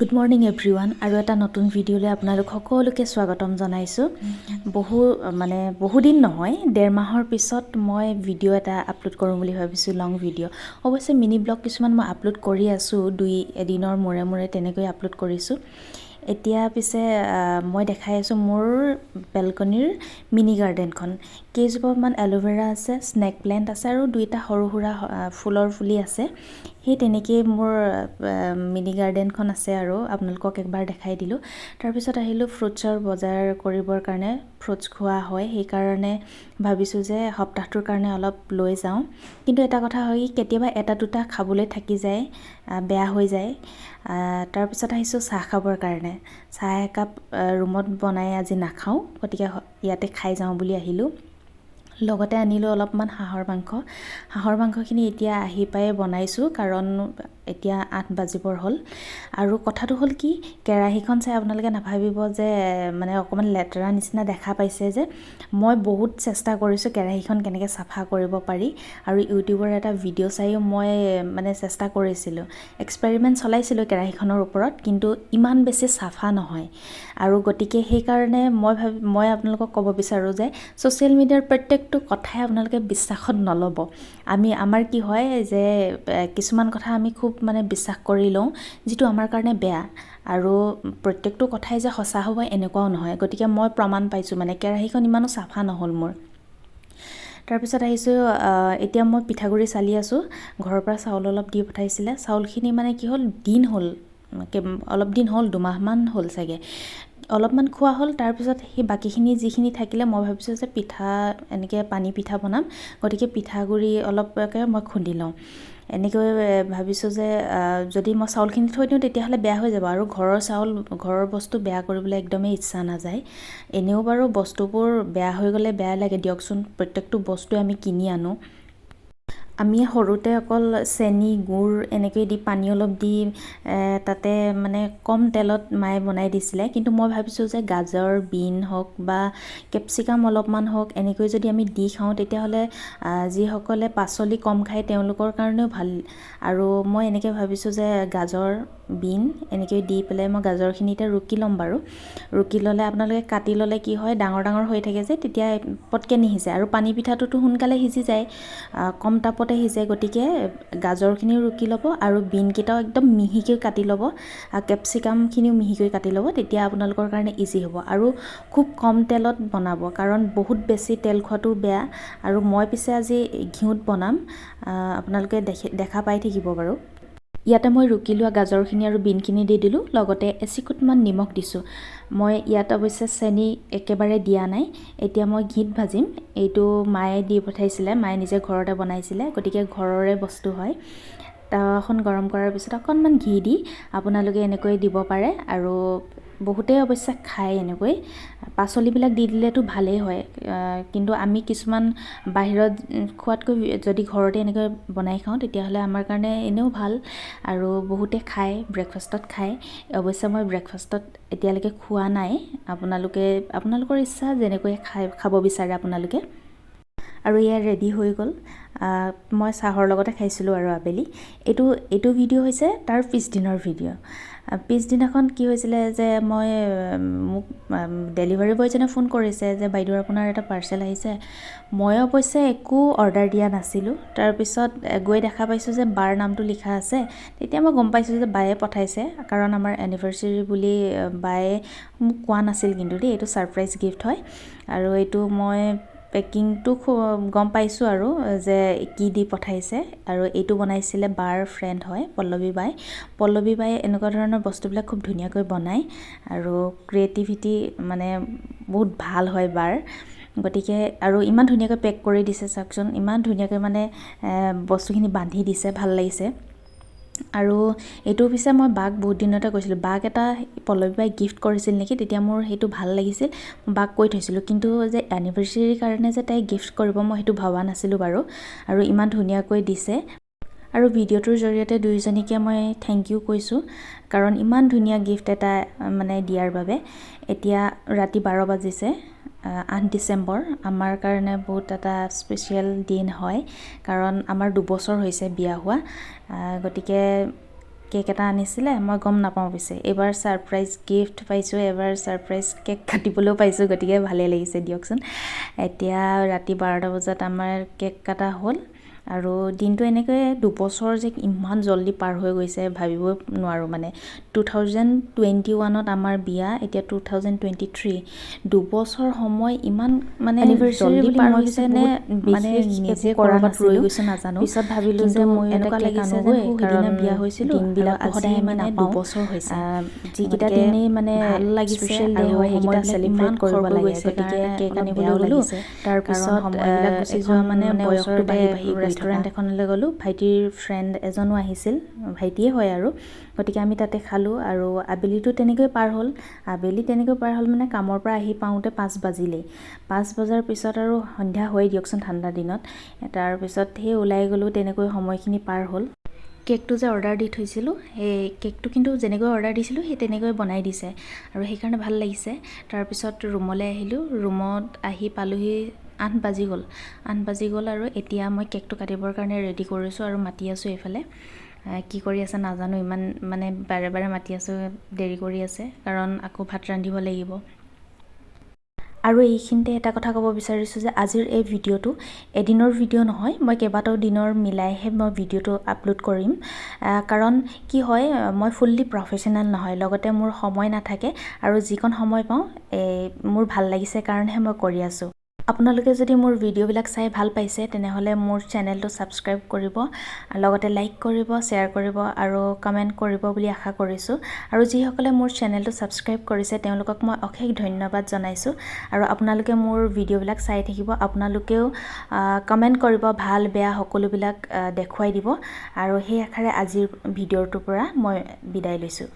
Good morning everyone আৰু এটা নতুন ভিডিঅ'লৈ আপোনালোক সকলোকে স্বাগতম জনাইছোঁ। বহুদিন নহয়, 1.5 মাহৰ পিছত মই ভিডিঅ' এটা আপলোড কৰোঁ বুলি ভাবিছোঁ, লং ভিডিঅ'। অৱশ্যে মিনি ব্লগ কিছুমান মই আপলোড কৰি আছোঁ, এদিনৰ মূৰে মূৰে তেনেকৈ আপলোড কৰিছোঁ। এতিয়া পিছে মই দেখাই আছোঁ মোৰ বেলকনিৰ মিনি গাৰ্ডেনখন। কেইজোপামান এল'ভেৰা আছে, স্নেক প্লেণ্ট আছে আৰু 2টা সৰু সুৰা ফুলৰ ফুলি আছে। সেই তেনেকেই মোৰ মিনি গাৰ্ডেনখন আছে আৰু আপোনালোকক একবাৰ দেখাই দিলোঁ। তাৰপিছত আহিলোঁ ফ্ৰুটছৰ বজাৰ কৰিবৰ কাৰণে। ফ্ৰুটছ খোৱা হয়, সেইকাৰণে ভাবিছোঁ যে সপ্তাহটোৰ কাৰণে অলপ লৈ যাওঁ। কিন্তু এটা কথা হয়, কেতিয়াবা এটা দুটা খাবলৈ থাকি যায়, বেয়া হৈ যায়। তাৰপিছত আহিছোঁ চাহ খাবৰ কাৰণে। চাহ একাপ ৰুমত বনাই আজি নাখাওঁ, গতিকে ইয়াতে খাই যাওঁ বুলি আহিলোঁ। লগতে আনিলোঁ অলপমান হাঁহৰ মাংস। হাঁহৰ মাংসখিনি এতিয়া আহি পাই বনাইছোঁ, কাৰণ এতিয়া 8 বাজিবৰ হ'ল। আৰু কথাটো হ'ল কি, কেৰাহীখন চাই আপোনালোকে নাভাবিব যে অকণমান লেতেৰা নিচিনা দেখা পাইছে যে। মই বহুত চেষ্টা কৰিছোঁ কেৰাহীখন কেনেকৈ চাফা কৰিব পাৰি, আৰু ইউটিউবৰ এটা ভিডিঅ' চাইও মই চেষ্টা কৰিছিলোঁ, এক্সপেৰিমেণ্ট চলাইছিলোঁ কেৰাহীখনৰ ওপৰত, কিন্তু ইমান বেছি চাফা নহয়। আৰু গতিকে সেইকাৰণে মই আপোনালোকক ক'ব বিচাৰোঁ যে ছ'চিয়েল মিডিয়াৰ প্ৰত্যেকটো কথাই আপোনালোকে বিশ্বাসত নল'ব। আমাৰ কি হয় যে কিছুমান কথা আমি খুব বিশ্বাস কৰি লওঁ, যিটো আমাৰ কাৰণে বেয়া। আৰু প্ৰত্যেকটো কথাই যে সঁচা হ'ব এনেকুৱাও নহয়। গতিকে মই প্ৰমাণ পাইছোঁ, কেৰাহীখন ইমানো চাফা নহ'ল মোৰ। তাৰপিছত আহিছোঁ, এতিয়া মই পিঠাগুড়ি চালি আছোঁ। ঘৰৰ পৰা চাউল অলপ দি পঠাইছিলে। চাউলখিনি কি হ'ল, অলপ দিন হ'ল, 2 মাহমান হ'ল চাগে। অলপমান খোৱা হ'ল। তাৰপিছত সেই বাকীখিনি যিখিনি থাকিলে, মই ভাবিছোঁ যে এনেকৈ পানী পিঠা বনাম, গতিকে পিঠাগুড়ি অলপকৈ মই খুন্দি লওঁ। এনেকৈ ভাবিছোঁ যে যদি মই চাউলখিনি থৈ দিওঁ তেতিয়াহ'লে বেয়া হৈ যাব, আৰু ঘৰৰ বস্তু বেয়া কৰিবলৈ একদমেই ইচ্ছা নাযায়। এনেও বাৰু বস্তুবোৰ বেয়া হৈ গ'লে বেয়া লাগে দিয়কচোন, প্ৰত্যেকটো বস্তুৱে আমি কিনি আনো। আমি সৰুতে অকল চেনি, গুড় এনেকৈ দি পানী অলপ দি তাতে কম তেলত মায়ে বনাই দিছিলে। কিন্তু মই ভাবিছোঁ যে গাজৰ, বিন হওক বা কেপচিকাম অলপমান হওক, এনেকৈ যদি আমি দি খাওঁ তেতিয়াহ'লে যিসকলে পাচলি কম খায় তেওঁলোকৰ কাৰণেও ভাল। আৰু মই এনেকৈ ভাবিছোঁ যে গাজৰ, বিন এনেকৈ দি পেলাই মই গাজৰখিনিতে ৰুকি ল'ম বাৰু। ৰুকি ল'লে আপোনালোকে কাটি ল'লে কি হয়, ডাঙৰ ডাঙৰ হৈ থাকে যে, তেতিয়া পটকৈ নিসিজে। আৰু পানী পিঠাটোতো সোনকালে সিজি যায়, কম তাপতে সিজে। গতিকে গাজৰখিনিও ৰুকি ল'ব, আৰু বিনকেইটাও একদম মিহিকৈ কাটি ল'ব, কেপচিকামখিনিও মিহিকৈ কাটি ল'ব, তেতিয়া আপোনালোকৰ কাৰণে ইজি হ'ব। আৰু খুব কম তেলত বনাব, কাৰণ বহুত বেছি তেল খোৱাটো বেয়া। আৰু মই পিছে আজি ঘিউত বনাম, আপোনালোকে দেখা পাই থাকিব বাৰু। ইয়াতে মই ৰুকি লোৱা গাজৰখিনি আৰু বিনখিনি দি দিলোঁ, লগতে এচিকুটমান নিমখ দিছোঁ। মই ইয়াত অৱশ্যে চেনি একেবাৰে দিয়া নাই। এতিয়া মই ঘিত ভাজিম। এইটো মায়ে দি পঠাইছিলে, মায়ে নিজে ঘৰতে বনাইছিলে, গতিকে ঘৰৰে বস্তু হয়। তাৱাখন গৰম কৰাৰ পিছত অকণমান ঘি দি আপোনালোকে এনেকৈ দিব পাৰে, আৰু বহুতেই অৱশ্যে খায় এনেকৈ। পাচলিবিলাক দি দিলেতো ভালেই হয়, কিন্তু আমি কিছুমান বাহিৰত খোৱাতকৈ যদি ঘৰতে এনেকৈ বনাই খাওঁ তেতিয়াহ'লে আমাৰ কাৰণে এনেও ভাল, আৰু বহুতে খায়, ব্ৰেকফাষ্টত খায়। অৱশ্যে মই ব্ৰেকফাষ্টত এতিয়ালৈকে খোৱা নাই, আপোনালোকৰ ইচ্ছা, যেনেকৈ খাব বিচাৰে আপোনালোকে। আৰু এয়া ৰেডি হৈ গ'ল। মই চাহৰ লগতে খাইছিলোঁ আৰু আবেলি। এইটো ভিডিঅ' হৈছে তাৰ পিছদিনৰ ভিডিঅ'। পিছদিনাখন কি হৈছিলে যে মোক ডেলিভাৰী বয়জনে ফোন কৰিছে যে বাইদেউ আপোনাৰ এটা পাৰ্চেল আহিছে। মই অৱশ্যে একো অৰ্ডাৰ দিয়া নাছিলোঁ। তাৰপিছত গৈ দেখা পাইছোঁ যে বাৰ নামটো লিখা আছে। তেতিয়া মই গম পাইছোঁ যে বায়ে পঠাইছে, কাৰণ আমাৰ এনিভাৰ্চেৰী বুলি বায়ে মোক কোৱা নাছিল কিন্তু দেই, এইটো ছাৰপ্ৰাইজ গিফ্ট হয়। আৰু এইটো মই পেকিংটো গম পাইছোঁ আৰু যে কি দি পঠাইছে। আৰু এইটো বনাইছিলে বাৰ ফ্ৰেণ্ড হয়, পল্লৱী বায়ে এনেকুৱা ধৰণৰ বস্তুবিলাক খুব ধুনীয়াকৈ বনায়, আৰু ক্ৰিয়েটিভিটি বহুত ভাল হয় বাৰ। গতিকে আৰু ইমান ধুনীয়াকৈ পেক কৰি দিছে চাওকচোন, ইমান ধুনীয়াকৈ বস্তুখিনি বান্ধি দিছে, ভাল লাগিছে। আৰু এইটো পিছে মই বাক বহুত দিনতে কৈছিলোঁ, বাক এটা পল্লৱী বাই গিফ্ট কৰিছিল নেকি, তেতিয়া মোৰ সেইটো ভাল লাগিছিল, বাক কৈ থৈছিলোঁ। কিন্তু যে এনিভাৰ্চেৰীৰ কাৰণে যে তাই গিফ্ট কৰিব, মই সেইটো ভবা নাছিলোঁ বাৰু। আৰু ইমান ধুনীয়াকৈ দিছে। আৰু ভিডিঅ'টোৰ জৰিয়তে দুয়োজনীকে মই থেংক ইউ কৈছোঁ, কাৰণ ইমান ধুনীয়া গিফ্ট এটা দিয়াৰ বাবে। এতিয়া ৰাতি 12 বাজিছে, 8 ডিচেম্বৰ। আমাৰ কাৰণে বহুত এটা স্পেচিয়েল দিন হয়, কাৰণ আমাৰ 2 বছৰ হৈছে বিয়া হোৱা। গতিকে কেক এটা আনিছিলে মই গম নাপাওঁ পিছে এইবাৰ ছাৰপ্ৰাইজ গিফ্ট পাইছোঁ এবাৰ ছাৰপ্ৰাইজ কেক কাটিবলৈও পাইছোঁ গতিকে ভালেই লাগিছে দিয়কচোন এতিয়া ৰাতি 12টা বজাত আমাৰ কেক কাটা হ'ল আৰু দিনটো এনেকৈ দুবছৰ যে ইমান জলদি পাৰ হৈ গৈছে ভাবিব নোৱাৰোঁ মানে 2021ত আমাৰ বিয়া এতিয়া 2023 দুবছৰ সময় ইমান মানে জলদি পাৰ হৈছে নে মানে নিজে কৰবাত ৰৈ গৈছে নাজানো পিছত ভাবিলোঁ যে মই এনেকুৱা লাগিছে যে সেইদিনা বিয়া হৈছিলোঁ দিনবিলাক সদায় মানে দুবছৰ হৈছে যিকেইটা দিনেই মানে ভাল লাগিছে আৰু সেইকেইটা চেলিব্ৰেট কৰিব লাগে গতিকে কেক আনিবলৈ লাগিছে তাৰপিছত সময়বিলাক গুচি যোৱা মানে বয়সটো বাঢ়ি বাঢ়ি ৰেষ্টুৰেণ্ট এখনলৈ গ'লোঁ ভাইটিৰ ফ্ৰেণ্ড এজনো আহিছিল ভাইটিয়ে হয় আৰু গতিকে আমি তাতে খালোঁ আৰু আবেলিটো তেনেকৈ পাৰ হ'ল মানে কামৰ পৰা আহি পাওঁতে 5 বাজিলেই 5 বজাৰ পিছত আৰু সন্ধিয়া হৈ দিয়কচোন ঠাণ্ডা দিনত তাৰপিছত সেই ওলাই গ'লোঁ তেনেকৈ সময়খিনি পাৰ হ'ল কেকটো যে অৰ্ডাৰ দি থৈছিলোঁ সেই কেকটো কিন্তু যেনেকৈ অৰ্ডাৰ দিছিলোঁ সেই তেনেকৈ বনাই দিছে আৰু সেইকাৰণে ভাল লাগিছে তাৰপিছত ৰুমলৈ আহিলোঁ ৰুমত আহি পালোহি 8 বাজি গ'ল আৰু এতিয়া মই কেকটো কাটিবৰ কাৰণে ৰেডি কৰিছোঁ আৰু মাতি আছোঁ এইফালে কি কৰি আছে নাজানো ইমান মানে বাৰে বাৰে মাতি আছোঁ দেৰি কৰি আছে কাৰণ আকৌ ভাত ৰান্ধিব লাগিব আৰু এইখিনিতে এটা কথা ক'ব বিচাৰিছোঁ যে আজিৰ এই ভিডিঅ'টো এদিনৰ ভিডিঅ' নহয় মই কেইবাটাও দিনৰ মিলাইহে মই ভিডিঅ'টো আপলোড কৰিম কাৰণ কি হয় মই ফুল্লি প্ৰফেশ্যনেল নহয় লগতে মোৰ সময় নাথাকে আৰু যিকণ সময় পাওঁ মোৰ ভাল লাগিছে কাৰণেহে মই কৰি আছোঁ আপোনালোকে যদি মোৰ ভিডিঅ'বিলাক চাই ভাল পাইছে তেনেহ'লে মোৰ চেনেলটো ছাবস্ক্ৰাইব কৰিব লগতে লাইক কৰিব শ্বেয়াৰ কৰিব আৰু কমেণ্ট কৰিব বুলি আশা কৰিছোঁ আৰু যিসকলে মোৰ চেনেলটো ছাবস্ক্ৰাইব কৰিছে তেওঁলোকক মই অশেষ ধন্যবাদ জনাইছোঁ আৰু আপোনালোকে মোৰ ভিডিঅ'বিলাক চাই থাকিব আপোনালোকেও কমেণ্ট কৰিব ভাল বেয়া সকলোবিলাক দেখুৱাই দিব আৰু সেই আশাৰে আজিৰ ভিডিঅ'টোৰ পৰা মই বিদায় লৈছোঁ